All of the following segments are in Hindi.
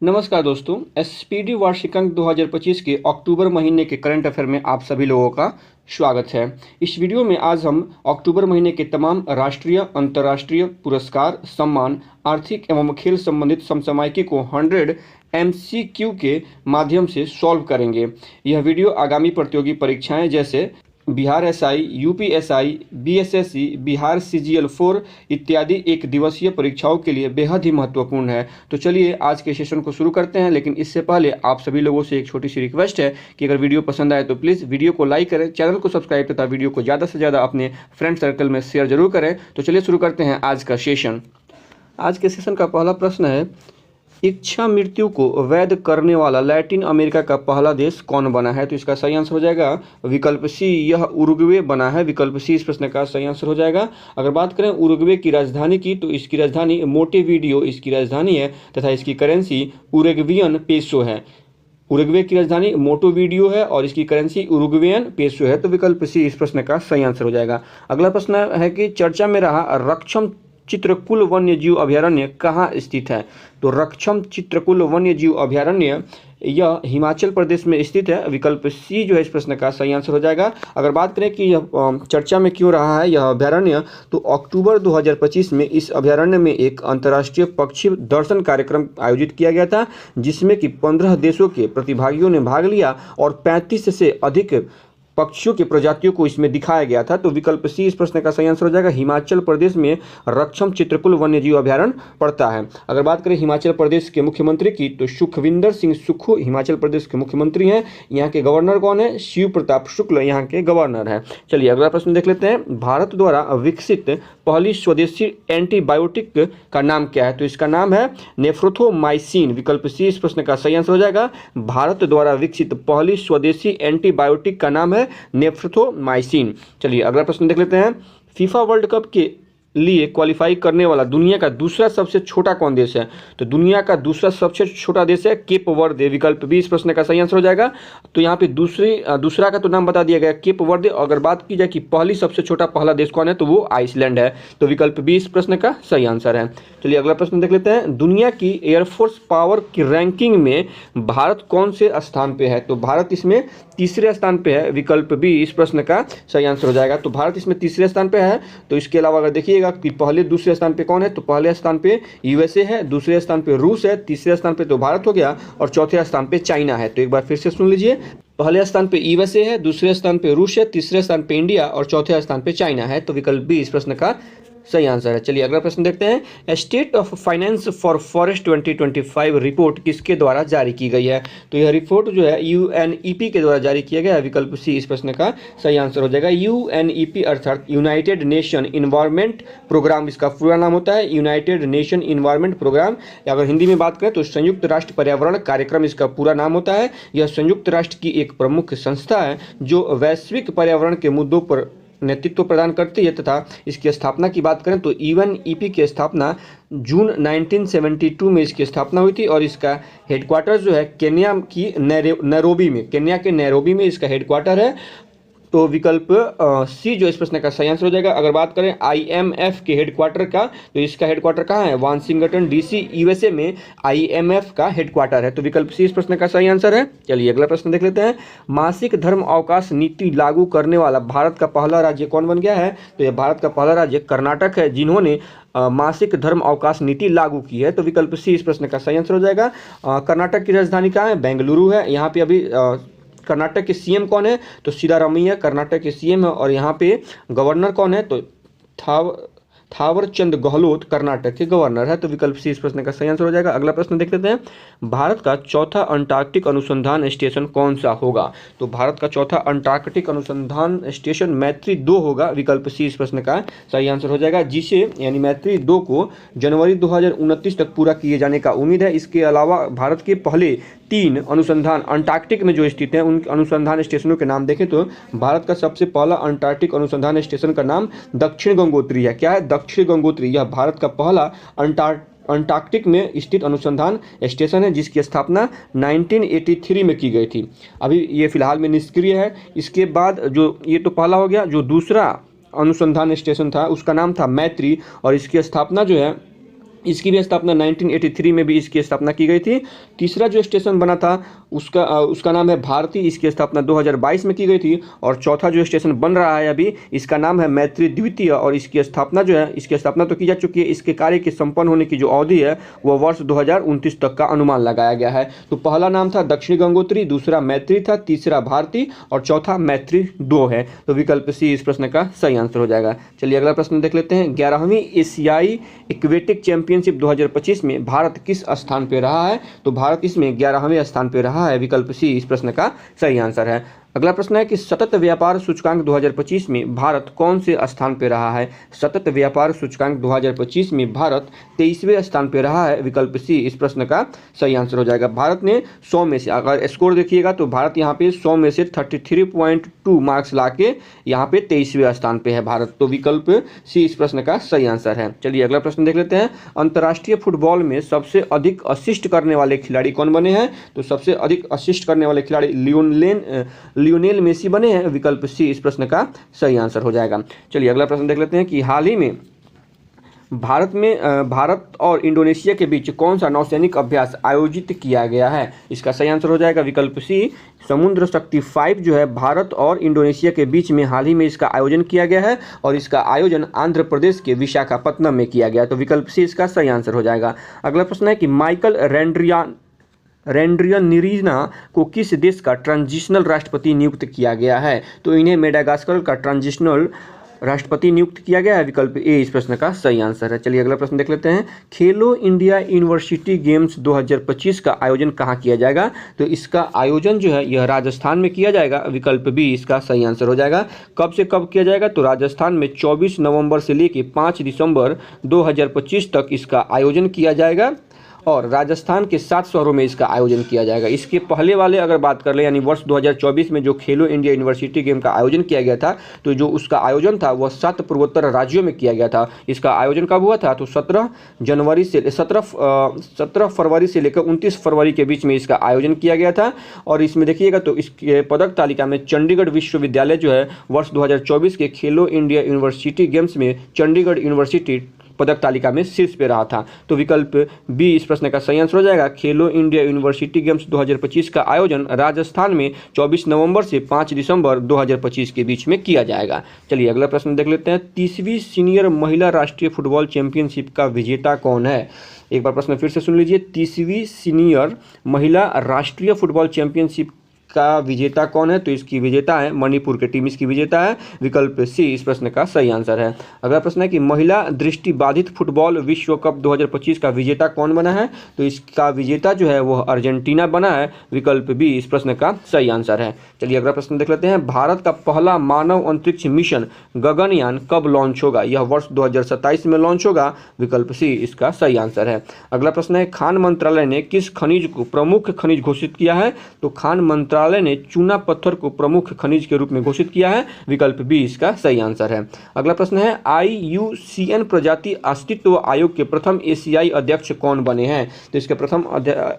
नमस्कार दोस्तों, एसपीडी वार्षिकांक 2025 के अक्टूबर महीने के करंट अफेयर में आप सभी लोगों का स्वागत है। इस वीडियो में आज हम अक्टूबर महीने के तमाम राष्ट्रीय, अंतर्राष्ट्रीय पुरस्कार, सम्मान, आर्थिक एवं खेल संबंधित समसामयिकी को 100 एमसीक्यू के माध्यम से सॉल्व करेंगे। यह वीडियो आगामी प्रतियोगी परीक्षाएं जैसे Bihar SI, UPSI, BSSC, Bihar CGL 4 इत्यादि एक दिवसीय परीक्षाओं के लिए बेहद ही महत्वपूर्ण है। तो चलिए आज के सेशन को शुरू करते हैं, लेकिन इससे पहले आप सभी लोगों से एक छोटी सी रिक्वेस्ट है कि अगर वीडियो पसंद आए तो प्लीज़ वीडियो को लाइक करें, चैनल को सब्सक्राइब तथा वीडियो को ज़्यादा से ज़्यादा अपने फ्रेंड सर्कल में शेयर जरूर करें। तो चलिए शुरू करते हैं आज का सेशन। आज के सेशन का पहला प्रश्न है, इच्छा मृत्यु को वैध करने वाला लैटिन अमेरिका का पहला देश कौन बना है? तो इसका सही आंसर हो जाएगा विकल्प सी, यह उरुग्वे बना है। विकल्प सी इस प्रश्न का सही आंसर हो जाएगा। अगर बात करें उरुग्वे की राजधानी की, तो इसकी राजधानी मोंटेवीडियो इसकी राजधानी है तथा इसकी करेंसी उरुग्वियन पेसो है। उरुग्वे की राजधानी मोंटेवीडियो है और इसकी करेंसी उरुग्वेयन पेसो है। तो विकल्प सी इस प्रश्न का सही आंसर हो जाएगा। अगला प्रश्न है कि चर्चा में रहा रक्षम चित्रकूल वन्यजीव अभयारण्य कहाँ स्थित है? तो रक्षम चित्रकूल वन्यजीव अभयारण्य यह हिमाचल प्रदेश में स्थित है। विकल्प सी जो है इस प्रश्न का सही आंसर हो जाएगा। अगर बात करें कि यह चर्चा में क्यों रहा है यह अभयारण्य, तो अक्टूबर 2025 में इस अभयारण्य में एक अंतर्राष्ट्रीय पक्षी दर्शन कार्यक्रम आयोजित किया गया था, जिसमें कि 15 देशों के प्रतिभागियों ने भाग लिया और 35 से अधिक पक्षियों की प्रजातियों को इसमें दिखाया गया था। तो विकल्प सी इस प्रश्न का सही आंसर हो जाएगा। हिमाचल प्रदेश में रक्षम चित्रकूल वन्यजीव अभयारण्य पड़ता है। अगर बात करें हिमाचल प्रदेश के मुख्यमंत्री की, तो सुखविंदर सिंह सुक्खू हिमाचल प्रदेश के मुख्यमंत्री हैं। यहाँ के गवर्नर कौन है? शिव प्रताप शुक्ल यहाँ के गवर्नर हैं। चलिए अगला प्रश्न देख लेते हैं। भारत द्वारा विकसित पहली स्वदेशी एंटीबायोटिक का नाम क्या है? तो इसका नाम है नेफ्रोथोमाइसिन। विकल्प सी इस प्रश्न का सही आंसर हो जाएगा। भारत द्वारा विकसित पहली स्वदेशी एंटीबायोटिक का नाम है नेफ्रोथोमाइसिन। चलिए अगला प्रश्न देख लेते हैं। फीफा वर्ल्ड कप के लिए क्वालिफाई करने वाला दुनिया का दूसरा सबसे छोटा कौन देश है? तो दुनिया का दूसरा सबसे छोटा देश है केप वर्दे। विकल्प बी इस प्रश्न का सही आंसर हो जाएगा। तो यहाँ पे दूसरा का तो नाम बता दिया गया केप वर्दे। अगर बात की जाए कि पहली सबसे छोटा पहला देश कौन है, तो वो आइसलैंड है। तो विकल्प बी इस प्रश्न का सही आंसर है। चलिए अगला प्रश्न देख लेते हैं। दुनिया की एयरफोर्स पावर की रैंकिंग में भारत कौन से स्थान पे है? तो भारत इसमें तीसरे स्थान पे है। विकल्प बी इस प्रश्न का सही आंसर हो जाएगा। तो भारत इसमें तीसरे स्थान पे है। तो इसके अलावा अगर देखिएगा कि पहले दूसरे स्थान पे कौन है, तो पहले स्थान पे यूएसए है, दूसरे स्थान पे रूस है, तीसरे स्थान पे तो भारत हो गया और चौथे स्थान पे चाइना है। तो एक बार फिर से सुन लीजिए। पहले स्थान पे यूएसए है, दूसरे स्थान पे रूस है, तीसरे स्थान पे इंडिया और चौथे स्थान पे चाइना है। तो विकल्प बी इस प्रश्न का सही आंसर है। चलिए अगला प्रश्न देखते हैं। State of finance for forest 2025 report किसके द्वारा जारी की गई है? तो यह रिपोर्ट जो है यूएनईपी के द्वारा जारी किया गया है। विकल्प सी इस प्रश्न का सही आंसर हो जाएगा। यूएनईपी अर्थात यूनाइटेड नेशन इन्वायरमेंट प्रोग्राम इसका पूरा नाम होता है। यूनाइटेड नेशन इन्वायरमेंट प्रोग्राम, अगर हिंदी में बात करें तो संयुक्त राष्ट्र पर्यावरण कार्यक्रम इसका पूरा नाम होता है। यह संयुक्त राष्ट्र की एक प्रमुख संस्था है जो वैश्विक पर्यावरण के मुद्दों पर नेतृत्व प्रदान करती है तथा इसकी स्थापना की बात करें तो यूएनईपी की स्थापना जून 1972 में इसकी स्थापना हुई थी और इसका हेडक्वार्टर जो है केन्या की नैरोबी में, केन्या के नैरोबी में इसका हेडक्वार्टर है। तो विकल्प सी जो इस प्रश्न का सही आंसर हो जाएगा। अगर बात करें आईएमएफ के हेडक्वार्टर का, तो इसका हेडक्वार्टर कहाँ है? वाशिंगटन डीसी यूएसए में आईएमएफ का हेडक्वार्टर है। तो विकल्प सी इस प्रश्न का सही आंसर है। चलिए अगला प्रश्न देख लेते हैं। मासिक धर्म अवकाश नीति लागू करने वाला भारत का पहला राज्य कौन बन गया है? तो यह भारत का पहला राज्य कर्नाटक है, जिन्होंने मासिक धर्म अवकाश नीति लागू की है। तो विकल्प सी इस प्रश्न का सही आंसर हो जाएगा। कर्नाटक की राजधानी कहाँ है? बेंगलुरु है। यहाँ पे अभी कर्नाटक के सीएम कौन है? तो सिद्धारमैया कर्नाटक के सीएम है और यहाँ पे गवर्नर कौन है? तो थावरचंद गहलोत कर्नाटक के गवर्नर है। तो विकल्प सी इस प्रश्न का सही आंसर हो जाएगा। अगला प्रश्न देख लेते हैं। भारत का चौथा अंटार्कटिक अनुसंधान स्टेशन कौन सा होगा? तो भारत का चौथा अंटार्कटिक अनुसंधान स्टेशन मैत्री 2 होगा। विकल्प सी इस प्रश्न का सही आंसर हो जाएगा, जिसे यानी मैत्री 2 को जनवरी 2029 तक पूरा किए जाने का उम्मीद है। इसके अलावा भारत के पहले 3 अनुसंधान अंटार्कटिक में जो स्थित हैं उन अनुसंधान स्टेशनों के नाम देखें तो भारत का सबसे पहला अंटार्कटिक अनुसंधान स्टेशन का नाम दक्षिण गंगोत्री है। क्या है? दक्षिण गंगोत्री। यह भारत का पहला अंटार्कटिक में स्थित अनुसंधान स्टेशन है, जिसकी स्थापना 1983 में की गई थी। अभी ये फिलहाल में निष्क्रिय है। इसके बाद जो ये तो पहला हो गया, जो दूसरा अनुसंधान स्टेशन था उसका नाम था मैत्री और इसकी स्थापना जो है इसकी भी स्थापना 1983 में भी इसकी स्थापना की गई थी। तीसरा जो स्टेशन बना था उसका नाम है भारती, इसकी स्थापना 2022 में की गई थी। और चौथा जो स्टेशन बन रहा है अभी, इसका नाम है मैत्री द्वितीय, और इसकी स्थापना जो है, इसकी स्थापना तो की जा चुकी है, इसके कार्य के संपन्न होने की जो अवधि है वह वर्ष 2029 तक का अनुमान लगाया गया है। तो पहला नाम था दक्षिण गंगोत्री, दूसरा मैत्री था, तीसरा भारती और चौथा मैत्री 2 है। तो विकल्प सी इस प्रश्न का सही आंसर हो जाएगा। चलिए अगला प्रश्न देख लेते हैं। 11वीं एशियाई एक्वेटिक चैंपियनशिप 2025 में भारत किस स्थान पे रहा है? तो भारत इसमें 11वें स्थान पे रहा है। विकल्प सी इस प्रश्न का सही आंसर है। अगला प्रश्न है कि सतत व्यापार सूचकांक 2025 में भारत कौन से स्थान पे रहा है? सतत व्यापार सूचकांक 2025 में भारत 23वें स्थान पे रहा है। विकल्प सी इस प्रश्न का सही आंसर हो जाएगा। भारत ने 100 में से, अगर स्कोर देखिएगा तो भारत यहाँ पे 100 में से 33.2 मार्क्स लाके यहाँ पे 23वें स्थान पे है भारत। तो विकल्प सी इस प्रश्न का सही आंसर है। चलिए अगला प्रश्न देख लेते हैं। अंतर्राष्ट्रीय फुटबॉल में सबसे अधिक असिस्ट करने वाले खिलाड़ी कौन बने हैं? तो सबसे अधिक असिस्ट करने वाले खिलाड़ी लियोनेल मेसी बने हैं। विकल्प सी इस प्रश्न का सही आंसर हो जाएगा। चलिए अगला प्रश्न देख लेते हैं कि हाल ही में भारत और इंडोनेशिया के बीच कौन सा नौसैनिक अभ्यास आयोजित किया गया है? इसका सही आंसर हो जाएगा विकल्प सी समुद्र शक्ति 5 जो है भारत और इंडोनेशिया के बीच में हाल ही में इसका आयोजन किया गया है, और इसका आयोजन आंध्र प्रदेश के विशाखापत्तनम में किया गया। तो विकल्प सी इसका सही आंसर हो जाएगा। अगला प्रश्न है कि माइकल रेंड्रियनिरीना को किस देश का ट्रांजिशनल राष्ट्रपति नियुक्त किया गया है? तो इन्हें मेडागास्कर का ट्रांजिशनल राष्ट्रपति नियुक्त किया गया है। विकल्प ए इस प्रश्न का सही आंसर है। चलिए अगला प्रश्न देख लेते हैं। खेलो इंडिया यूनिवर्सिटी गेम्स 2025 का आयोजन कहाँ किया जाएगा? तो इसका आयोजन जो है यह राजस्थान में किया जाएगा। विकल्प बी इसका सही आंसर हो जाएगा। कब से कब किया जाएगा? तो राजस्थान में 24 नवंबर से लेकर 5 दिसंबर 2025 तक इसका आयोजन किया जाएगा, और राजस्थान के 7 शहरों में इसका आयोजन किया जाएगा। इसके पहले वाले अगर बात कर ले, यानी वर्ष 2024 में जो खेलो इंडिया यूनिवर्सिटी गेम का आयोजन किया गया था, तो जो उसका आयोजन था वह 7 पूर्वोत्तर राज्यों में किया गया था। इसका आयोजन कब हुआ था? तो 17 फरवरी से लेकर 29 फरवरी के बीच में इसका आयोजन किया गया था। और इसमें देखिएगा तो इसके पदक तालिका में चंडीगढ़ विश्वविद्यालय जो है वर्ष 2024 के खेलो इंडिया यूनिवर्सिटी गेम्स में चंडीगढ़ यूनिवर्सिटी पदक तालिका में शीर्ष पे रहा था। तो विकल्प बी इस प्रश्न का सही आंसर हो जाएगा। खेलो इंडिया यूनिवर्सिटी गेम्स 2025 का आयोजन राजस्थान में 24 नवंबर से 5 दिसंबर 2025 के बीच में किया जाएगा। चलिए अगला प्रश्न देख लेते हैं। 30वीं सीनियर महिला राष्ट्रीय फुटबॉल चैंपियनशिप का विजेता कौन है? एक बार प्रश्न फिर से सुन लीजिए। 30वीं सीनियर महिला राष्ट्रीय फुटबॉल चैंपियनशिप का विजेता कौन है? तो इसकी विजेता है मणिपुर की टीम, इसकी विजेता है। विकल्प सी इस प्रश्न का सही आंसर है। अगला प्रश्न है कि महिला दृष्टिबाधित फुटबॉल विश्व कप 2025 का विजेता कौन बना है? तो इसका विजेता जो है वह अर्जेंटीना बना है। विकल्प बी इस प्रश्न का सही आंसर है। चलिए अगला प्रश्न देख लेते हैं। भारत का पहला मानव अंतरिक्ष मिशन गगनयान कब लॉन्च होगा? यह वर्ष 2027 में लॉन्च होगा। विकल्प सी इसका सही आंसर है। अगला प्रश्न है खान मंत्रालय ने किस खनिज को प्रमुख खनिज घोषित किया है? तो खान मंत्रालय ने चूना पत्थर को प्रमुख खनिज के रूप में घोषित किया है। विकल्प बी इसका सही आंसर है। अगला प्रश्न है IUCN प्रजाति अस्तित्व आयोग के प्रथम एशियाई अध्यक्ष कौन बने हैं? तो इसके प्रथम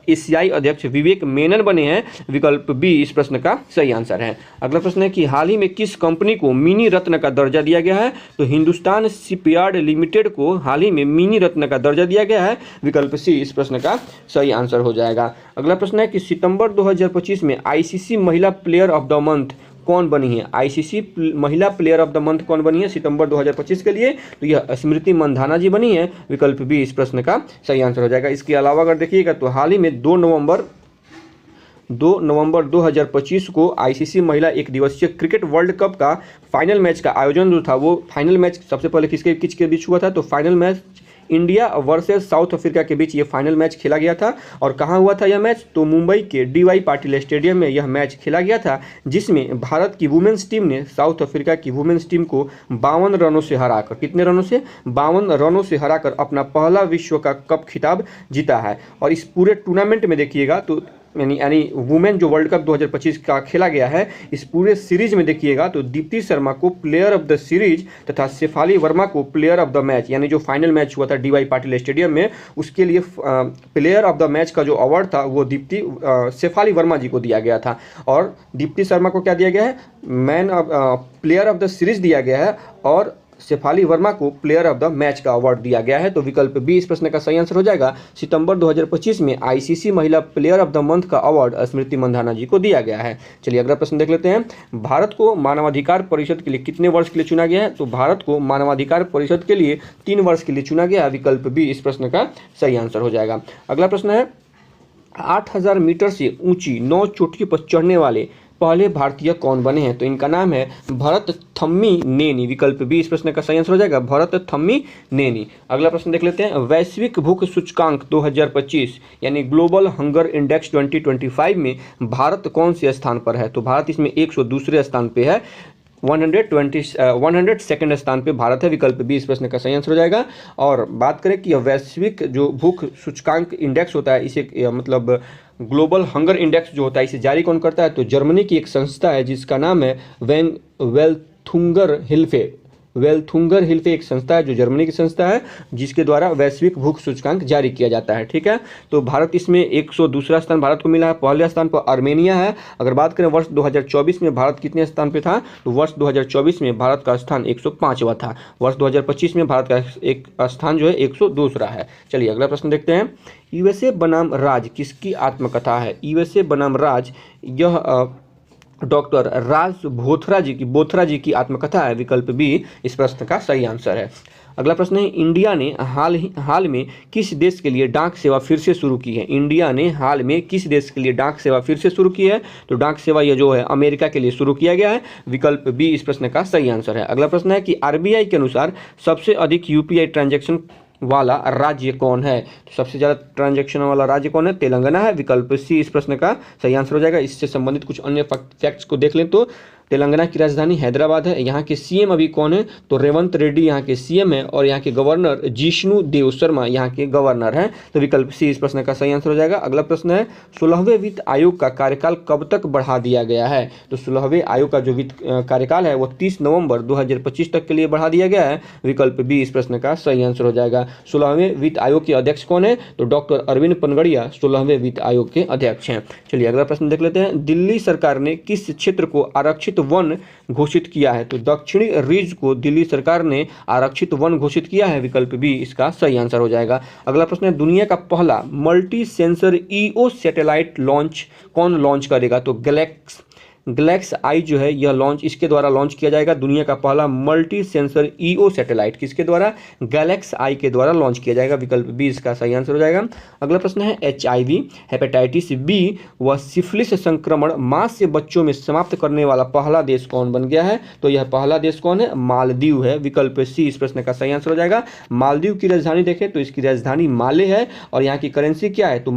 एशियाई अध्यक्ष विवेक मेनन बने हैं। विकल्प बी इस प्रश्न का सही आंसर है। अगला प्रश्न है कि हाल ही में किस कंपनी को मिनी रत्न का दर्जा दिया गया है? तो हिंदुस्तान शिपयार्ड लिमिटेड को हाल ही में मिनी रत्न का दर्जा दिया गया है। विकल्प सी इस प्रश्न का सही आंसर हो जाएगा। अगला प्रश्न है कि सितंबर 2025 में ICC महिला प्लेयर ऑफ द मंथ कौन बनी है? ICC महिला प्लेयर ऑफ द मंथ कौन बनी है सितंबर 2025 के लिए? तो यह स्मृति मंधाना जी बनी है। विकल्प बी इस प्रश्न का सही आंसर हो जाएगा। इसके अलावा अगर देखिएगा तो हाल ही में 2 नवंबर 2025 को ICC महिला एक दिवसीय क्रिकेट वर्ल्ड कप का फाइनल मैच का आयोजन जो था, वो फाइनल मैच सबसे पहले किसके बीच हुआ था? तो final match India versus south Africa के बीच ये फाइनल मैच खेला गया था। और कहाँ हुआ था यह मैच? तो मुंबई के DY पाटिल स्टेडियम में यह मैच खेला गया था, जिसमें भारत की वुमेन्स टीम ने साउथ अफ्रीका की वुमेन्स टीम को 52 रनों से हराकर, कितने रनों से? 52 रनों से हराकर अपना पहला विश्व का कप खिताब जीता है। और इस पूरे टूर्नामेंट में देखिएगा तो यानी वुमेन जो वर्ल्ड कप 2025 का खेला गया है, इस पूरे सीरीज में देखिएगा तो दीप्ति शर्मा को प्लेयर ऑफ द सीरीज तथा शेफाली वर्मा को प्लेयर ऑफ द मैच, यानी जो फाइनल मैच हुआ था DY पाटिल स्टेडियम में, उसके लिए प्लेयर ऑफ द मैच का जो अवार्ड था वो शेफाली वर्मा जी को दिया गया था। और दीप्ति शर्मा को क्या दिया गया है? प्लेयर ऑफ द सीरीज दिया गया है, और शेफाली वर्मा को प्लेयर ऑफ द मैच का अवार्ड दिया गया है? तो विकल्प बी इस प्रश्न का सही आंसर हो जाएगा। सितंबर 2025 में आईसीसी महिला प्लेयर ऑफ द मंथ का अवार्ड स्मृति मंधाना जी को दिया गया है। चलिए अगला प्रश्न देख लेते हैं। भारत को मानवाधिकार परिषद के लिए कितने वर्ष के लिए चुना गया है? तो भारत को मानवाधिकार परिषद के लिए 3 वर्ष के लिए चुना गया है। विकल्प बी इस प्रश्न का सही आंसर हो जाएगा। अगला प्रश्न है 8000 मीटर से ऊंची 9 चोटियों पर चढ़ने वाले पहले भारतीय कौन बने हैं? तो इनका नाम है भरत थम्मीनेनी। विकल्प बी इस प्रश्न का सही आंसर हो जाएगा, भरत थम्मीनेनी। अगला प्रश्न देख लेते हैं। वैश्विक भूख सूचकांक 2025 यानी ग्लोबल हंगर इंडेक्स 2025 में भारत कौन से स्थान पर है? तो भारत इसमें 102वें स्थान पे है। 102nd स्थान पे भारत है। विकल्प बी इस प्रश्न का सही आंसर हो जाएगा। और बात करें कि वैश्विक जो भूख सूचकांक इंडेक्स होता है, इसे मतलब ग्लोबल हंगर इंडेक्स जो होता है, इसे जारी कौन करता है? तो जर्मनी की एक संस्था है जिसका नाम है वेल्थुंगर हिल्फे एक संस्था है जो जर्मनी की संस्था है, जिसके द्वारा वैश्विक भूख सूचकांक जारी किया जाता है। ठीक है, तो भारत इसमें 102वां स्थान भारत को मिला है। पहले स्थान पर आर्मेनिया है। अगर बात करें वर्ष 2024 में भारत कितने स्थान पे था? तो वर्ष 2024 में भारत का स्थान 105वां था। वर्ष 2025 में भारत का एक स्थान जो है 102वां है। चलिए अगला प्रश्न देखते हैं। यूएसए बनाम राज किसकी आत्मकथा है? यूएसए बनाम राज यह डॉक्टर राज बोथरा जी की आत्मकथा है। विकल्प बी इस प्रश्न का सही आंसर है। अगला प्रश्न है। इंडिया ने हाल में किस देश के लिए डाक सेवा फिर से शुरू की है? इंडिया ने हाल में किस देश के लिए डाक सेवा फिर से शुरू की है? तो डाक सेवा यह जो है अमेरिका के लिए शुरू किया गया है। विकल्प बी इस प्रश्न का सही आंसर है। अगला प्रश्न है कि आरबीआई के अनुसार सबसे अधिक यूपीआई ट्रांजैक्शन वाला राज्य कौन है? तो सबसे ज़्यादा ट्रांजैक्शन वाला राज्य कौन है? तेलंगाना है। विकल्प सी इस प्रश्न का सही आंसर हो जाएगा। इससे संबंधित कुछ अन्य फैक्ट्स को देख लें तो तेलंगाना की राजधानी हैदराबाद है। यहाँ के सीएम अभी कौन है? तो रेवंत रेड्डी यहाँ के सीएम है और यहाँ के गवर्नर जिष्णु देव शर्मा यहाँ के गवर्नर हैं। तो विकल्प सी इस प्रश्न का सही आंसर हो जाएगा। अगला प्रश्न है 16वें वित्त आयोग का कार्यकाल कब तक बढ़ा दिया गया है? तो 16वें आयोग का जो वित्त कार्यकाल है वो 30 नवंबर 2025 तक के लिए बढ़ा दिया गया है। विकल्प बी इस प्रश्न का सही आंसर हो जाएगा। 16वें वित्त आयोग के अध्यक्ष कौन है? तो डॉक्टर अरविंद पनगड़िया 16वें वित्त आयोग के अध्यक्ष हैं। चलिए अगला प्रश्न देख लेते हैं। दिल्ली सरकार ने किस क्षेत्र को आरक्षित वन घोषित किया है? तो दक्षिणी रिज को दिल्ली सरकार ने आरक्षित वन घोषित किया है। विकल्प बी इसका सही आंसर हो जाएगा। अगला प्रश्न है। दुनिया का पहला multi sensor EO satellite launch कौन लॉन्च करेगा? तो गैलेक्स आई जो है यह लॉन्च इसके द्वारा लॉन्च किया जाएगा। दुनिया का पहला मल्टी सेंसर ईओ सैटेलाइट किसके द्वारा? गैलेक्स आई के द्वारा लॉन्च किया जाएगा। विकल्प बी इसका सही आंसर हो जाएगा। अगला प्रश्न है। एचआईवी, हेपेटाइटिस बी व सिफिलिस संक्रमण मां से बच्चों में समाप्त करने वाला पहला देश कौन बन गया है? तो यह पहला देश कौन है? मालदीव है। विकल्प सी इस प्रश्न का सही आंसर हो जाएगा। मालदीव की राजधानी देखें तो इसकी राजधानी माले है और यहाँ की करेंसी क्या है? तो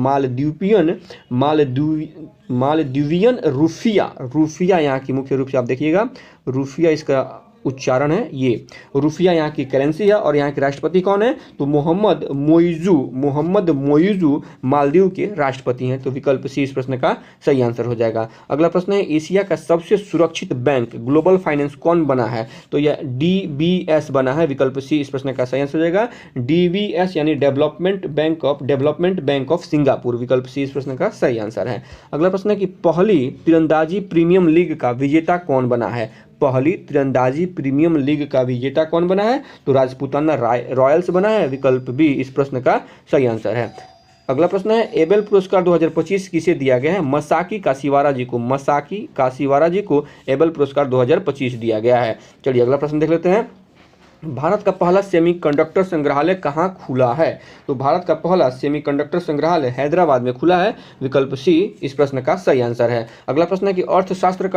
मालदीवियन रूफिया यहाँ की मुख्य रूप से आप देखिएगा, रूफिया इसका उच्चारण है। ये रूफिया यहाँ की करेंसी है और यहाँ के राष्ट्रपति कौन है? तो मोहम्मद मोइजू मालदीव के राष्ट्रपति हैं। तो विकल्प सी इस प्रश्न का सही आंसर हो जाएगा। अगला प्रश्न है। एशिया का सबसे सुरक्षित बैंक ग्लोबल फाइनेंस कौन बना है? तो यह डीबीएस बना है। विकल्प सी इस प्रश्न का सही आंसर हो जाएगा। डीबीएस यानी डेवलपमेंट बैंक ऑफ सिंगापुर। विकल्प सी इस प्रश्न का सही आंसर है। अगला प्रश्न है कि पहली तीरंदाजी प्रीमियम लीग का विजेता कौन बना है? पहली तीरंदाजी प्रीमियम लीग का विजेता कौन बना है? तो राजपूताना रॉयल्स बना है। विकल्प बी इस प्रश्न का सही आंसर है। अगला प्रश्न है। एबेल पुरस्कार 2025 किसे दिया गया है? मसाकी काशीवारा जी को एबेल पुरस्कार 2025 दिया गया है। चलिए अगला प्रश्न देख लेते हैं। भारत का पहला सेमीकंडक्टर संग्रहालय कहाँ खुला है? तो भारत का पहला सेमीकंडक्टर संग्रहालय हैदराबाद में खुला है। विकल्प सी इस प्रश्न का सही आंसर है। अगला प्रश्न है कि अर्थशास्त्र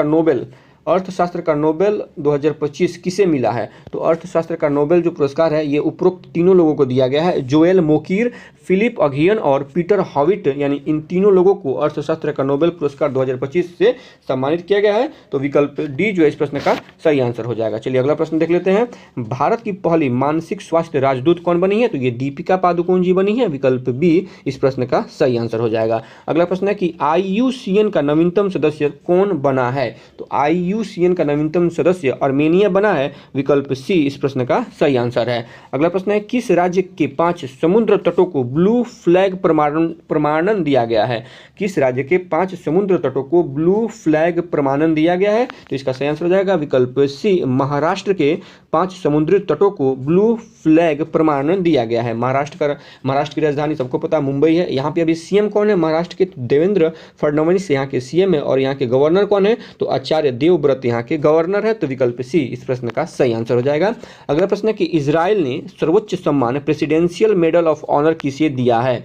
का नोबेल 2025 किसे मिला है? तो अर्थशास्त्र का नोबेल जो पुरस्कार है ये उपरोक्त तीनों लोगों को दिया गया है। जोएल मोकीर, फिलिप अघियन और पीटर हॉविट यानी इन तीनों लोगों को अर्थशास्त्र का नोबेल पुरस्कार 2025 से सम्मानित किया गया है। तो विकल्प डी जो है इस प्रश्न का सही आंसर हो जाएगा। चलिए अगला प्रश्न देख लेते हैं। भारत की पहली मानसिक स्वास्थ्य राजदूत कौन बनी है? तो ये दीपिका पादुकोण जी बनी है। विकल्प बी इस प्रश्न का सही आंसर हो जाएगा। अगला प्रश्न है कि IUCN का नवीनतम सदस्य कौन बना है? तो IUCN IUCN का नवीनतम सदस्य आर्मेनिया बना है? विकल्प सी इस प्रश्न का सही आंसर है। अगला प्रश्न है, किस राज्य के 5 समुद्र तटों को ब्लू फ्लैग प्रमाणन दिया गया है? किस राज्य के 5 समुद्र तटों को ब्लू फ्लैग प्रमाणन दिया गया है? तो इसका सही आंसर हो जाएगा विकल्प सी, महाराष्ट्र के 5 समुद्री तटों को ब्लू फ्लैग प्रमाणन दिया गया है। महाराष्ट्र की राजधानी सबको पता मुंबई है। यहाँ पे अभी सीएम कौन है महाराष्ट्र के? देवेंद्र फडणवीस यहाँ के सीएम है। और यहाँ के गवर्नर कौन है? तो आचार्य देवव्रत यहाँ के गवर्नर है। तो विकल्प सी इस प्रश्न का सही आंसर हो जाएगा। अगला प्रश्न है कि इजराइल ने सर्वोच्च सम्मान प्रेसिडेंशियल मेडल ऑफ ऑनर किसे दिया है?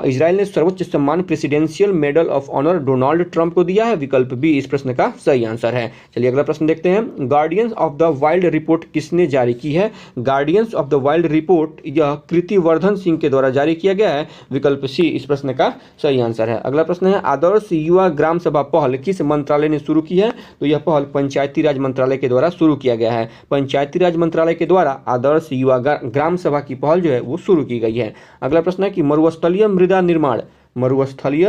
इजराइल ने सर्वोच्च सम्मान presidential medal of honour Donald Trump को दिया है। विकल्प बी इस प्रश्न का सही आंसर है। चलिए अगला प्रश्न देखते हैं, guardians of the wild report किसने जारी की है? Guardians of the wild report यह कृतिवर्धन सिंह के द्वारा जारी किया गया है। विकल्प सी इस प्रश्न का सही आंसर है। अगला प्रश्न है, आदर्श युवा ग्राम सभा पहल किस मंत्रालय ने शुरू की है? तो यह पहल पंचायती राज मंत्रालय के द्वारा शुरू किया गया है। पंचायती राज मंत्रालय के द्वारा आदर्श युवा ग्राम सभा की पहल जो है वो शुरू की गई है। अगला प्रश्न है कि मरुस्थलीय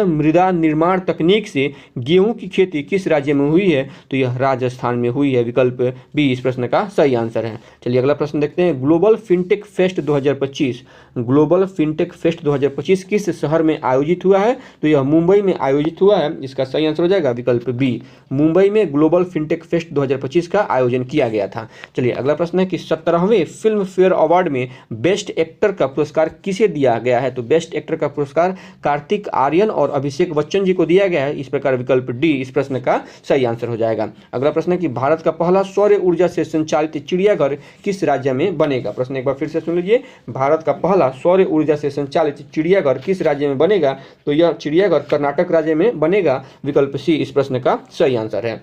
मृदा निर्माण तकनीक से गेहूं की खेती किस राज्य में हुई है? तो यह राजस्थान में हुई है। विकल्प बी इस प्रश्न का सही आंसर है। चलिए अगला प्रश्न देखते हैं, ग्लोबल फिनटेक फेस्ट 2025 किस शहर में आयोजित हुआ है? तो यह मुंबई में आयोजित हुआ है। इसका सही आंसर हो जाएगा विकल्प बी, मुंबई में ग्लोबल फिनटेक फेस्ट 2025 का आयोजन किया गया था। चलिए अगला प्रश्न है कि 17वें फिल्म फेयर अवार्ड में बेस्ट एक्टर का पुरस्कार किसे दिया गया है? तो बेस्ट एक्टर का पुरस्कार कार्तिक आर्यन और अभिषेक बच्चन जी को दिया गया है। इस प्रकार विकल्प डी इस प्रश्न का सही आंसर हो जाएगा। अगला प्रश्न है कि भारत का पहला सौर ऊर्जा से संचालित चिड़ियाघर किस राज्य में बनेगा? प्रश्न एक बार फिर से सुन लीजिए, भारत का पहला सौर ऊर्जा से संचालित चिड़ियाघर किस राज्य में बनेगा? तो यह चिड़ियाघर कर्नाटक राज्य में बनेगा। विकल्प सी इस प्रश्न का सही आंसर है।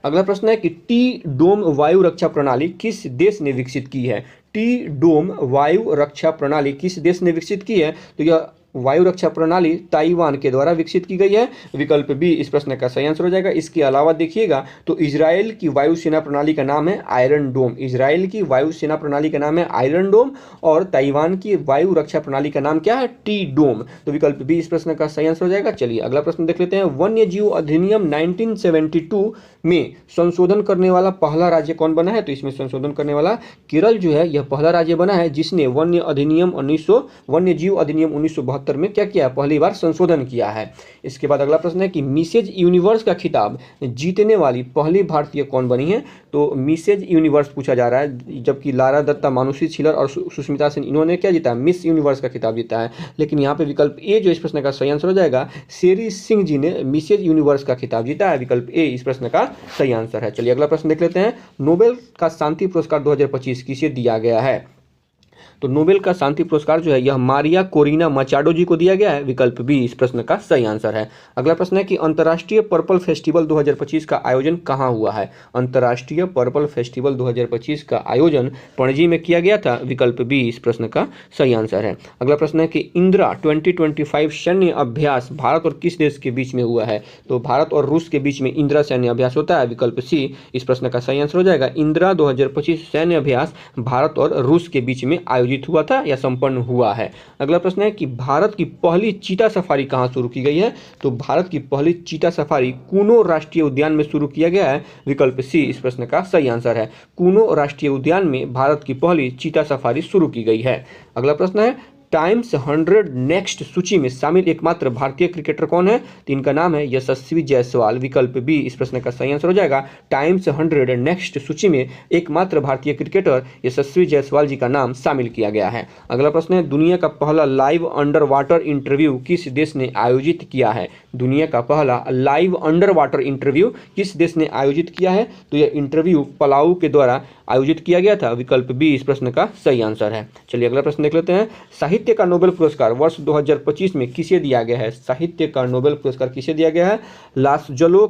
अगला प्रश्न है कि टी डोम वायु रक्षा प्रणाली किस देश ने विकसित की है? टी डोम वायु रक्षा प्रणाली किस देश ने विकसित की है? तो यह वायु रक्षा प्रणाली ताइवान के द्वारा विकसित की गई है। विकल्प बी इस प्रश्न का सही आंसर हो जाएगा। इसके अलावा देखिएगा तो इजराइल की वायुसेना प्रणाली का नाम है आयरन डोम। इजराइल की वायुसेना प्रणाली का नाम है आयरन डोम और ताइवान की वायु रक्षा प्रणाली का नाम क्या है? टी डोम। तो विकल्प बी इस प्रश्न का सही आंसर हो जाएगा। चलिए अगला प्रश्न देख लेते हैं, वन्य जीव अधिनियम 1972 में संशोधन करने वाला पहला राज्य कौन बना है? तो इसमें संशोधन करने वाला केरल जो है यह पहला राज्य बना है जिसने वन्य जीव अधिनियम 1972 में क्या किया? पहली बार संशोधन किया है। इसके बाद अगला प्रश्न है कि मिसेज यूनिवर्स का खिताब जीतने वाली पहली भारतीय कौन बनी है? तो मिसेज यूनिवर्स पूछा जा रहा है, जबकि लारा दत्ता, मानुषी छिलर और सुष्मिता सेन इन्होंने क्या जीता? मिस यूनिवर्स का खिताब जीता है। लेकिन यहाँ पे विकल्प ए जो इस प्रश्न का सही आंसर हो जाएगा, शेरी सिंह जी ने मिसेज यूनिवर्स का खिताब जीता है। विकल्प ए इस प्रश्न का सही आंसर है। चलिए अगला प्रश्न देख लेते हैं, नोबेल का शांति पुरस्कार 2025 किसे दिया गया है? तो नोबेल का शांति पुरस्कार जो है यह मारिया कोरिना मचाडो जी को दिया गया है। विकल्प बी इस प्रश्न का सही आंसर है। अगला प्रश्न है कि अंतर्राष्ट्रीय पर्पल फेस्टिवल 2025 का आयोजन कहाँ हुआ है? अंतर्राष्ट्रीय पर्पल फेस्टिवल 2025 का आयोजन पणजी में किया गया था। विकल्प बी इस प्रश्न का सही आंसर है। अगला प्रश्न है कि इंदिरा 2025 सैन्य अभ्यास भारत और किस देश के बीच में हुआ है? तो भारत और रूस के बीच में इंदिरा सैन्य अभ्यास होता है। विकल्प सी इस प्रश्न का सही आंसर हो जाएगा। इंदिरा 2025 सैन्य अभ्यास भारत और रूस के बीच में आयोजित हुआ था या संपन्न हुआ है। अगला प्रश्न है कि भारत की पहली चीता सफारी कहां शुरू की गई है? तो भारत की पहली चीता सफारी कूनो राष्ट्रीय उद्यान में शुरू किया गया है। विकल्प सी इस प्रश्न का सही आंसर है। कूनो राष्ट्रीय उद्यान में भारत की पहली चीता सफारी शुरू की गई है। अगला प्रश्न है, टाइम्स 100 नेक्स्ट सूची में शामिल एकमात्र भारतीय क्रिकेटर कौन है? तो इनका नाम है यशस्वी जायसवाल। विकल्प बी इस प्रश्न का सही आंसर हो जाएगा। टाइम्स 100 नेक्स्ट सूची में एकमात्र भारतीय क्रिकेटर यशस्वी जायसवाल जी का नाम शामिल किया गया है। अगला प्रश्न है, दुनिया का पहला लाइव अंडर वाटर इंटरव्यू किस देश ने आयोजित किया है? दुनिया का पहला लाइव अंडर वाटर इंटरव्यू किस देश ने आयोजित किया है? तो यह इंटरव्यू पलाऊ के द्वारा आयोजित किया गया था। विकल्प बी इस प्रश्न का सही आंसर है। चलिए अगला प्रश्न देख लेते हैं, साहित्य का नोबेल पुरस्कार वर्ष 2025 में किसे दिया गया है? साहित्य का नोबेल पुरस्कार किसे दिया गया है? लासलो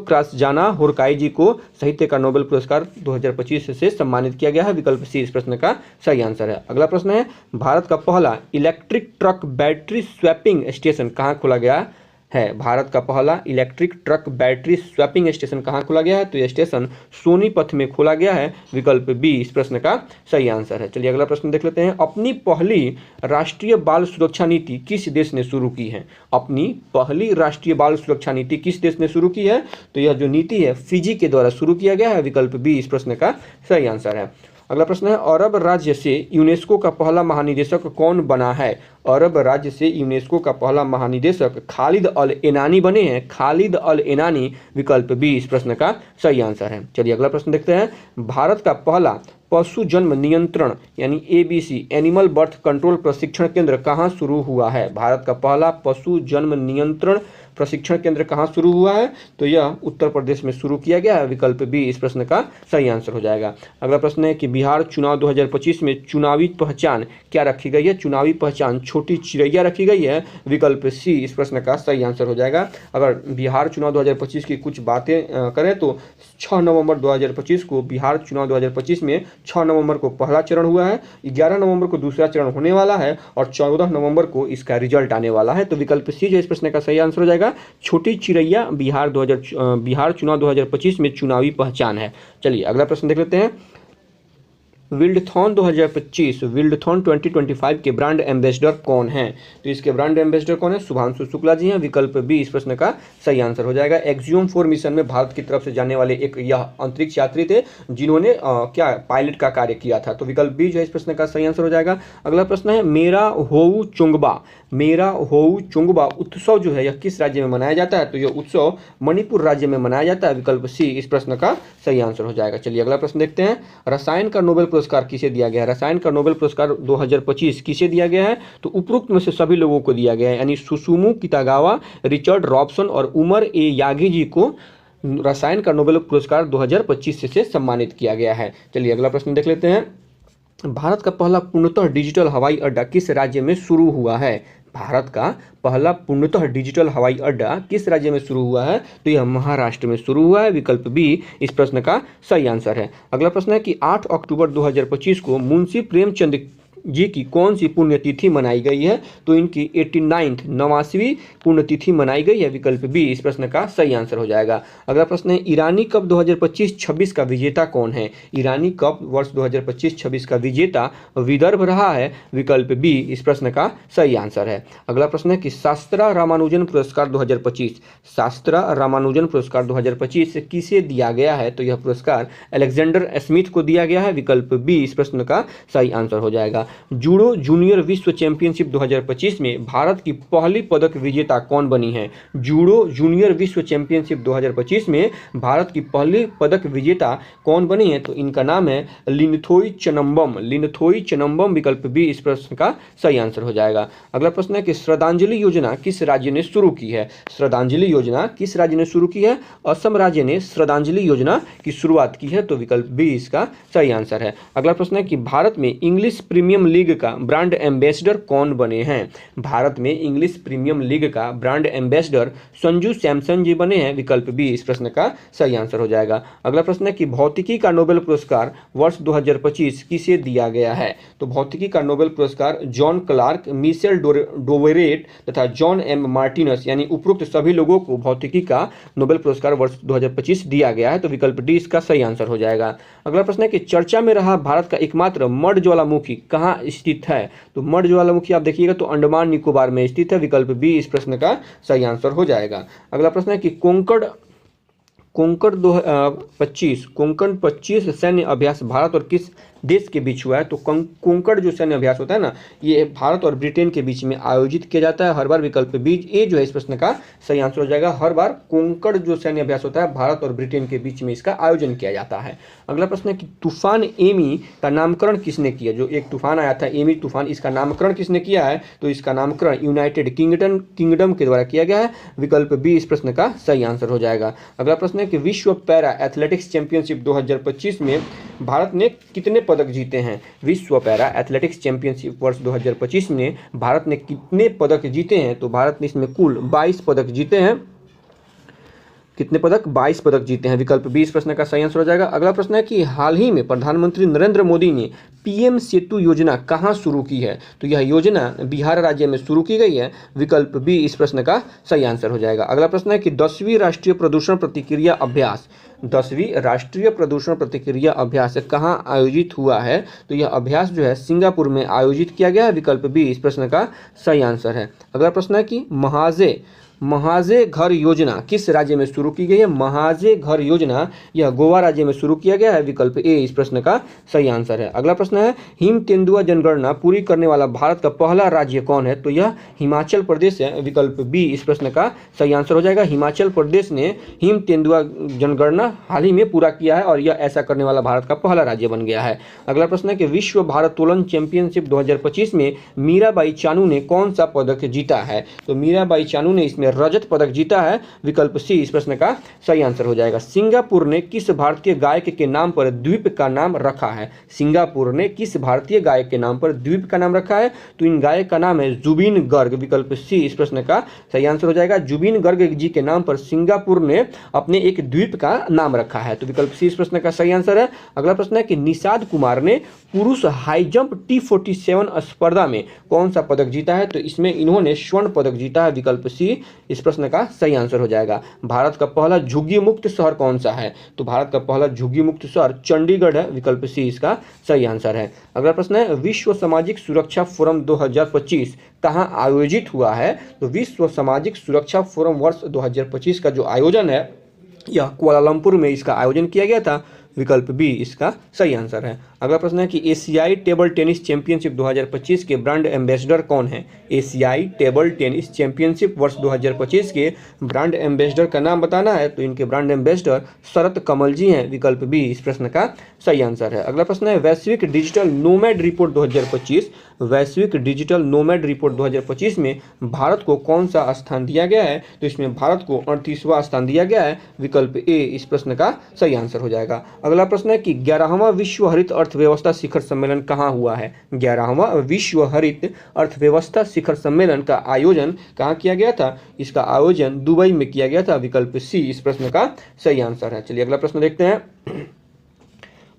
क्रासजाना होरकाई जी को साहित्य का नोबेल पुरस्कार 2025 से सम्मानित किया गया है। विकल्प सी इस प्रश्न का सही आंसर है। अगला प्रश्न है, भारत का पहला electric truck battery swapping station कहाँ खोला गया? है। भारत का पहला electric truck battery swapping station कहाँ खोला गया है? तो यह स्टेशन सोनीपत में खोला गया है। विकल्प बी इस प्रश्न का सही आंसर है। चलिए अगला प्रश्न देख लेते हैं। अपनी पहली राष्ट्रीय बाल सुरक्षा नीति किस देश ने शुरू की है? अपनी पहली राष्ट्रीय बाल सुरक्षा नीति किस देश ने शुरू की है? तो यह जो नीति है फिजी के द्वारा शुरू किया गया है। विकल्प बी इस प्रश्न का सही आंसर है। अगला प्रश्न है, अरब राज्य से यूनेस्को का पहला महानिदेशक कौन बना है? अरब राज्य से यूनेस्को का पहला महानिदेशक खालिद अल एनानी बने हैं। खालिद अल एनानी विकल्प बी इस प्रश्न का सही आंसर है। चलिए अगला प्रश्न देखते हैं। भारत का पहला पशु जन्म नियंत्रण यानी एबीसी एनिमल बर्थ कंट्रोल प्रशिक्षण केंद्र कहाँ शुरू हुआ है? भारत का पहला पशु जन्म नियंत्रण प्रशिक्षण केंद्र कहाँ शुरू हुआ है? तो यह उत्तर प्रदेश में शुरू किया गया है। विकल्प बी इस प्रश्न का सही आंसर हो जाएगा। अगला प्रश्न है कि बिहार चुनाव 2025 में चुनावी पहचान क्या रखी गई है? चुनावी पहचान छोटी चिड़ैया रखी गई है। विकल्प सी इस प्रश्न का सही आंसर हो जाएगा। अगर बिहार चुनाव 2025 की कुछ बातें करें तो 6 नवंबर 2025 को बिहार चुनाव 2025 में 6 नवंबर को पहला चरण हुआ है, 11 नवंबर को दूसरा चरण होने वाला है और 14 नवंबर को इसका रिजल्ट आने वाला है। तो विकल्प सी जो इस प्रश्न का सही आंसर हो जाएगा। छोटी चिड़ैया बिहार चुनाव 2025 में चुनावी पहचान है। चलिए अगला प्रश्न देख लेते हैं। विल्डथॉन 2025 विल्डथॉन 2025 के ब्रांड एम्बेसडर कौन हैं? तो इसके ब्रांड एम्बेसडर कौन है? शुभांशु शुक्ला जी हैं। विकल्प बी इस प्रश्न का सही आंसर हो जाएगा। एक्सियोम 4 मिशन में भारत की तरफ से जाने वाले एक यह अंतरिक्ष यात्री थे जिन्होंने क्या पायलट का कार्य किया था। तो विकल्प बी जो है इस प्रश्न का सही आंसर हो जाएगा। अगला प्रश्न है, मेरा होऊ चुंगबा उत्सव जो है यह किस राज्य में मनाया जाता है? तो यह उत्सव मणिपुर राज्य में मनाया जाता है। विकल्प सी इस प्रश्न का सही आंसर हो जाएगा। चलिए अगला प्रश्न देखते हैं। रसायन का नोबेल पुरस्कार किसे दिया गया है? रसायन का नोबेल पुरस्कार 2025 किसे दिया गया है? तो उपरोक्त में से सभी लोगों को दिया गया है, यानी सुसुमु कितागावा, रिचर्ड रॉबसन और उमर ए यागी जी को रसायन का नोबेल पुरस्कार 2025 से सम्मानित किया गया है। चलिए अगला प्रश्न देख लेते हैं। भारत का पहला पूर्णतः डिजिटल हवाई अड्डा किस राज्य में शुरू हुआ है? भारत का पहला पूर्णतः डिजिटल हवाई अड्डा किस राज्य में शुरू हुआ है? तो यह महाराष्ट्र में शुरू हुआ है। विकल्प बी इस प्रश्न का सही आंसर है। अगला प्रश्न है कि 8 अक्टूबर 2025 को मुंशी प्रेमचंद जी की कौन सी पुण्यतिथि मनाई गई है? तो इनकी 89वीं पुण्यतिथि मनाई गई है। विकल्प बी इस प्रश्न का सही आंसर हो जाएगा। अगला प्रश्न है, ईरानी कप 2025-26 का विजेता कौन है? ईरानी कप वर्ष 2025-26 का विजेता विदर्भ रहा है। विकल्प बी इस प्रश्न का सही आंसर है। अगला प्रश्न है कि शास्त्रा रामानुजन पुरस्कार 2025 किसे दिया गया है? तो यह पुरस्कार अलेक्जेंडर स्मिथ को दिया गया है। विकल्प बी इस प्रश्न का सही आंसर हो जाएगा। जूडो जूनियर विश्व चैंपियनशिप 2025 में भारत की पहली पदक विजेता कौन बनी है? जूडो जूनियर विश्व चैंपियनशिप 2025 में भारत की पहली पदक विजेता कौन बनी है? तो इनका नाम है लिनथोई चनम्बम। विकल्प बी इस प्रश्न का सही आंसर हो जाएगा। अगला प्रश्न है कि श्रद्धांजलि योजना किस राज्य ने शुरू की है? श्रद्धांजलि योजना किस राज्य ने शुरू की है? असम राज्य ने श्रद्धांजलि योजना की शुरुआत की है। तो विकल्प बी इसका सही आंसर है। अगला प्रश्न है कि भारत में इंग्लिश प्रीमियम लीग का ब्रांड एम्बेसडर कौन बने हैं? भारत में इंग्लिश प्रीमियम लीग का ब्रांड एम्बेसडर संजू सैमसन जी बने हैं। विकल्प बी इस प्रश्न का सही आंसर हो जाएगा। अगला प्रश्न है कि भौतिकी का नोबेल पुरस्कार वर्ष 2025 किसे दिया गया है? तो भौतिकी का नोबेल पुरस्कार जॉन क्लार्क, मिशेल डोवेरेट तथा जॉन एम मार्टिनस यानी उपरोक्त सभी लोगों को भौतिकी का नोबेल पुरस्कार वर्ष 2025 दिया गया है। तो विकल्प डी इसका सही आंसर हो जाएगा। अगला प्रश्न है कि चर्चा में रहा भारत का एकमात्र मड ज्वालामुखी कहाँ स्थित है? तो मड ज्वालामुखी आप देखिएगा तो अंडमान निकोबार में स्थित है। विकल्प बी इस प्रश्न का सही आंसर हो जाएगा। अगला प्रश्न है कि कोंकण 25 सैन्य अभ्यास भारत और किस देश के बीच हुआ है? तो कोंकण जो सैन्य अभ्यास होता है ना, ये भारत और ब्रिटेन के बीच में आयोजित किया जाता है हर बार। विकल्प बी ए जो है इस प्रश्न का सही आंसर हो जाएगा। हर बार कोंकण जो सैन्य अभ्यास होता है भारत और ब्रिटेन के बीच में इसका आयोजन किया जाता है। अगला प्रश्न है कि तूफान एमी का नामकरण किसने किया? जो एक तूफान आया था एमी तूफान, इसका नामकरण किसने किया है? तो इसका नामकरण यूनाइटेड किंगडम के द्वारा किया गया है। विकल्प बी इस प्रश्न का सही आंसर हो जाएगा। अगला प्रश्न है कि विश्व पैरा एथलेटिक्स चैंपियनशिप 2025 में भारत ने कितने पदक जीते हैं? विश्व पैरा एथलेटिक्स चैंपियनशिप वर्ष 2025 में भारत ने कितने पदक जीते हैं? तो भारत ने इसमें कुल 22 पदक जीते हैं। कितने पदक? 22 पदक जीते हैं। विकल्प बी इस प्रश्न का सही आंसर हो जाएगा। अगला प्रश्न है कि हाल ही में प्रधानमंत्री नरेंद्र मोदी ने पीएम सेतु योजना कहाँ शुरू की है? तो यह योजना बिहार राज्य में शुरू की गई है। विकल्प बी इस प्रश्न का सही आंसर हो जाएगा। अगला प्रश्न है कि 10वीं राष्ट्रीय प्रदूषण प्रतिक्रिया अभ्यास 10वीं राष्ट्रीय प्रदूषण प्रतिक्रिया अभ्यास कहाँ आयोजित हुआ है? तो यह अभ्यास जो है सिंगापुर में आयोजित किया गया है। विकल्प बी इस प्रश्न का सही आंसर है। अगला प्रश्न है कि महाजे घर योजना किस राज्य में शुरू की गई है? महाजे घर योजना यह गोवा राज्य में शुरू किया गया है। विकल्प ए इस प्रश्न का सही आंसर है। अगला प्रश्न है हिम तेंदुआ जनगणना पूरी करने वाला भारत का पहला राज्य कौन है? तो यह हिमाचल प्रदेश है। विकल्प बी इस प्रश्न का सही आंसर हो जाएगा। हिमाचल प्रदेश ने हिम तेंदुआ जनगणना हाल ही में पूरा किया है और यह ऐसा करने वाला भारत का पहला राज्य बन गया है। अगला प्रश्न है कि विश्व भारोत्तोलन चैंपियनशिप 2025 में मीराबाई चानू ने कौन सा पदक जीता है? तो मीराबाई चानू ने इसमें रजत पदक जीता है। विकल्प सी इस प्रश्न का सही आंसर हो जाएगा। सिंगापुर ने किस भारतीय गायक के नाम पर द्वीप का नाम रखा है? सिंगापुर ने किस भारतीय गायक के नाम पर द्वीप का नाम रखा है? तो इन गायक का नाम है जुबिन गर्ग। विकल्प सी इस प्रश्न का सही आंसर हो जाएगा। जुबिन गर्ग जी के नाम पर सिंगापुर ने अपने एक द्वीप का नाम रखा है। तो विकल्प सी इस प्रश्न का सही आंसर है। अगला प्रश्न है कि निषाद कुमार ने पुरुष हाई जंप T47 स्पर्धा में कौन सा पदक जीता है? तो इसमें इन्होंने स्वर्ण पदक जीता है। विकल्प सी इस प्रश्न का सही आंसर हो जाएगा। भारत का पहला झुग्गी मुक्त शहर कौन सा है? तो भारत का पहला झुग्गी मुक्त शहर चंडीगढ़ है। विकल्प सी इसका सही आंसर है। अगला प्रश्न है विश्व सामाजिक सुरक्षा फोरम 2025 कहाँ आयोजित हुआ है? तो विश्व सामाजिक सुरक्षा फोरम वर्ष 2025 का जो आयोजन है यह कुआलालंपुर में इसका आयोजन किया गया था। विकल्प बी इसका सही आंसर है। अगला प्रश्न है कि एशियाई टेबल टेनिस चैंपियनशिप 2025 के ब्रांड एम्बेसडर कौन है? एशियाई टेबल टेनिस चैंपियनशिप वर्ष 2025 के ब्रांड एम्बेसडर का नाम बताना है। तो इनके ब्रांड एम्बेसडर शरत कमल जी हैं। विकल्प बी इस प्रश्न का सही आंसर है। अगला प्रश्न है वैश्विक डिजिटल नोमैड रिपोर्ट 2025 वैश्विक डिजिटल नोमैड रिपोर्ट 2025 में भारत को कौन सा स्थान दिया गया है? तो इसमें भारत को 38वां स्थान दिया गया है। विकल्प ए इस प्रश्न का सही आंसर हो जाएगा। अगला प्रश्न है कि 11वां विश्व हरित अर्थव्यवस्था शिखर सम्मेलन कहाँ हुआ है? 11वां विश्व हरित अर्थव्यवस्था शिखर सम्मेलन का आयोजन कहाँ किया गया था? इसका आयोजन दुबई में किया गया था। विकल्प सी इस प्रश्न का सही आंसर है। चलिए अगला प्रश्न देखते हैं।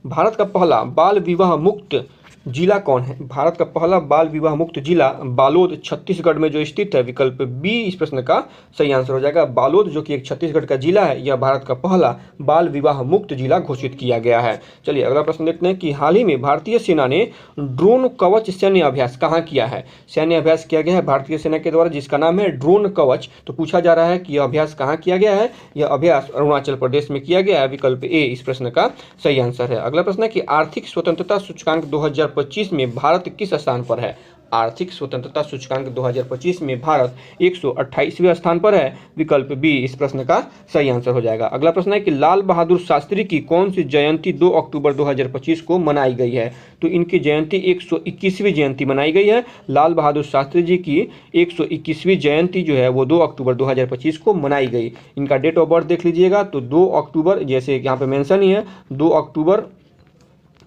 भारत का पहला बाल विवाह मुक्त जिला कौन है? भारत का पहला बाल विवाह मुक्त जिला बालोद छत्तीसगढ़ में जो स्थित है। विकल्प बी इस प्रश्न का सही आंसर हो जाएगा। बालोद जो कि एक छत्तीसगढ़ का जिला है यह भारत का पहला बाल विवाह मुक्त जिला घोषित किया गया है। चलिए अगला प्रश्न देखते हैं कि हाल ही में भारतीय सेना ने ड्रोन कवच सैन्य अभ्यास कहाँ किया है? सैन्य अभ्यास किया गया है भारतीय सेना के द्वारा जिसका नाम है ड्रोन कवच। तो पूछा जा रहा है कि यह अभ्यास कहाँ किया गया है? यह अभ्यास अरुणाचल प्रदेश में किया गया है। विकल्प ए इस प्रश्न का सही आंसर है। अगला प्रश्न है कि आर्थिक स्वतंत्रता सूचकांक 2025 में भारत किस स्थान पर है? आर्थिक स्वतंत्रता सूचकांक 2025 में भारत 128वें स्थान पर है। विकल्प बी इस प्रश्न का सही आंसर हो जाएगा। अगला प्रश्न है कि लाल बहादुर शास्त्री की कौन सी जयंती 2 अक्टूबर 2025 को मनाई गई है? तो इनकी जयंती 121वीं जयंती मनाई गई है। लाल बहादुर शास्त्री जी की 121वीं जयंती जो है वो 2 अक्टूबर 2025 को मनाई गई। इनका डेट ऑफ बर्थ देख लीजिएगा तो 2 अक्टूबर जैसे यहाँ पे मेंशन ही है 2 अक्टूबर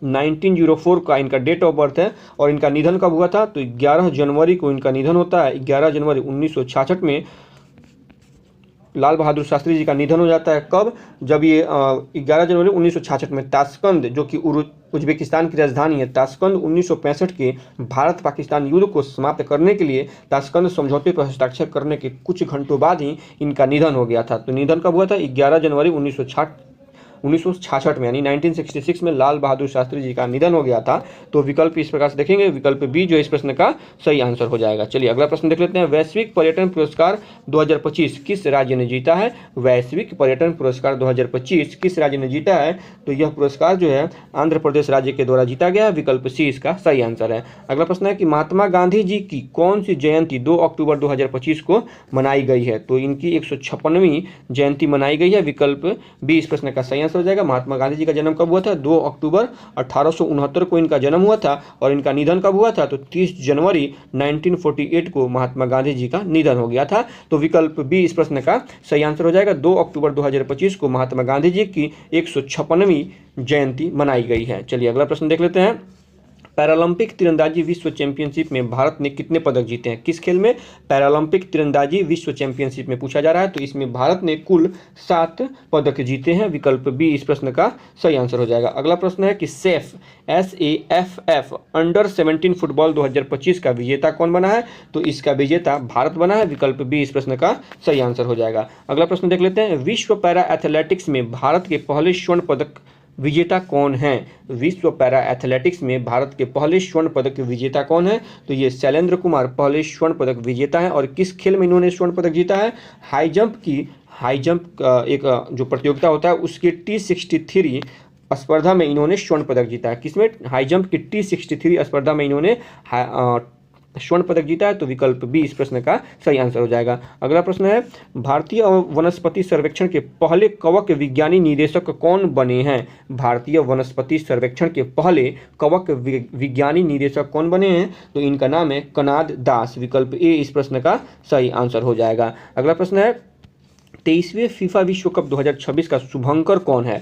1904 का इनका डेट ऑफ बर्थ है। और इनका निधन कब हुआ था? तो 11 जनवरी को इनका निधन होता है। 11 जनवरी 1966 में लाल बहादुर शास्त्री जी का निधन हो जाता है। कब? जब ये 11 जनवरी 1966 में ताशकंद जो कि उज्बेकिस्तान की राजधानी है ताशकंद 1965 के भारत पाकिस्तान युद्ध को समाप्त करने के लिए ताशकंद समझौते पर हस्ताक्षर करने के कुछ घंटों बाद ही इनका निधन हो गया था। तो निधन कब हुआ था? 11 जनवरी 1966 में यानी 1966 में लाल बहादुर शास्त्री जी का निधन हो गया था। तो विकल्प इस प्रकार से देखेंगे। विकल्प बी जो इस प्रश्न का सही आंसर हो जाएगा। चलिए अगला प्रश्न देख लेते हैं। वैश्विक पर्यटन पुरस्कार 2025 किस राज्य ने जीता है? वैश्विक पर्यटन पुरस्कार 2025 किस राज्य ने जीता है? तो यह पुरस्कार जो है आंध्र प्रदेश राज्य के द्वारा जीता गया। विकल्प सी इसका सही आंसर है। अगला प्रश्न है कि महात्मा गांधी जी की कौन सी जयंती 2 अक्टूबर 2025 को मनाई गई है? तो इनकी 156वीं जयंती मनाई गई है। विकल्प बी इस प्रश्न का सही हो जाएगा। महात्मा गांधी जी का जन्म कब हुआ था? 2 अक्टूबर 1869 को इनका जन्म हुआ था। और इनका निधन कब हुआ था? तो 30 जनवरी 1948 को महात्मा गांधी जी का निधन हो गया था। तो विकल्प बी इस प्रश्न का सही आंसर हो जाएगा। 2 अक्टूबर 2025 को महात्मा गांधी जी की 156वीं जयंती मनाई गई है। चलिए अगला प्रश्न देख लेते हैं। पैरालंपिक तीरंदाजी विश्व चैंपियनशिप में भारत ने कितने पदक जीते हैं? किस खेल में? पैरालंपिक तीरंदाजी विश्व चैंपियनशिप में पूछा जा रहा है। तो इसमें भारत ने कुल 7 पदक जीते हैं। विकल्प बी इस प्रश्न का सही आंसर हो जाएगा। अगला प्रश्न है कि SAFF अंडर 17 फुटबॉल 2025 का विजेता कौन बना है? तो इसका विजेता भारत बना है। विकल्प बी इस प्रश्न का सही आंसर हो जाएगा। अगला प्रश्न देख लेते हैं, विश्व पैरा एथलेटिक्स में भारत के पहले स्वर्ण पदक विजेता कौन है? विश्व पैरा एथलेटिक्स में भारत के पहले स्वर्ण पदक विजेता कौन है? तो ये शैलेंद्र कुमार पहले स्वर्ण पदक विजेता है। और किस खेल में इन्होंने स्वर्ण पदक जीता है? हाई जंप एक जो प्रतियोगिता होता है उसके T63 स्पर्धा में इन्होंने स्वर्ण पदक जीता है। किसमें? हाई जंप की T63 स्पर्धा में इन्होंने स्वर्ण पदक जीता है। तो विकल्प बी इस प्रश्न का सही आंसर हो जाएगा। अगला प्रश्न है, भारतीय वनस्पति सर्वेक्षण के पहले कवक विज्ञानी निदेशक कौन बने हैं? भारतीय वनस्पति सर्वेक्षण के पहले कवक विज्ञानी निदेशक कौन बने हैं? तो इनका नाम है कनाद दास। विकल्प ए इस प्रश्न का सही आंसर हो जाएगा। अगला प्रश्न है, 23वें फीफा विश्व कप 2026 का शुभंकर कौन है?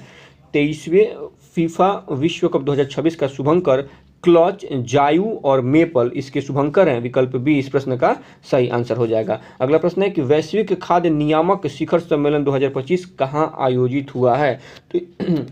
23वें फीफा विश्व कप 2026 का शुभंकर क्लॉच, जायू और मेपल इसके शुभंकर हैं। विकल्प बी इस प्रश्न का सही आंसर हो जाएगा। अगला प्रश्न है कि वैश्विक खाद्य नियामक शिखर सम्मेलन 2025 कहाँ आयोजित हुआ है? तो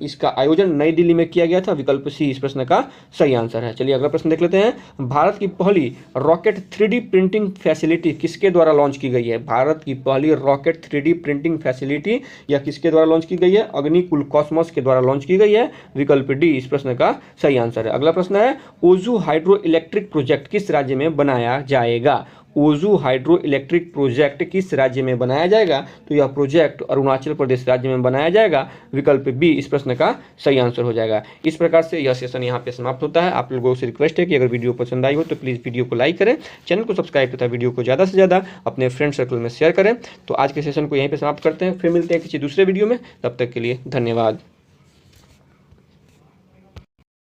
इसका आयोजन नई दिल्ली में किया गया था। विकल्प सी इस प्रश्न का सही आंसर है। चलिए अगला प्रश्न देख लेते हैं, भारत की पहली रॉकेट 3D प्रिंटिंग फैसिलिटी किसके द्वारा लॉन्च की गई है? भारत की पहली रॉकेट 3D प्रिंटिंग फैसिलिटी या किसके द्वारा लॉन्च की गई है? अग्निकुल कॉस्मोस के द्वारा लॉन्च की गई है। विकल्प डी इस प्रश्न का सही आंसर है। अगला प्रश्न है, ओजू हाइड्रो इलेक्ट्रिक प्रोजेक्ट किस राज्य में बनाया जाएगा? ओजू हाइड्रो इलेक्ट्रिक प्रोजेक्ट किस राज्य में बनाया जाएगा? तो यह प्रोजेक्ट अरुणाचल प्रदेश राज्य में बनाया जाएगा। विकल्प बी इस प्रश्न का सही आंसर हो जाएगा। इस प्रकार से यह सेशन यहाँ पे समाप्त होता है। आप लोगों से रिक्वेस्ट है कि अगर वीडियो पसंद आई हो तो प्लीज़ वीडियो को लाइक करें, चैनल को सब्सक्राइब तथा वीडियो को ज़्यादा से ज़्यादा अपने फ्रेंड सर्कल में शेयर करें। तो आज के सेशन को यहीं पर समाप्त करते हैं, फिर मिलते हैं किसी दूसरे वीडियो में। तब तक के लिए धन्यवाद।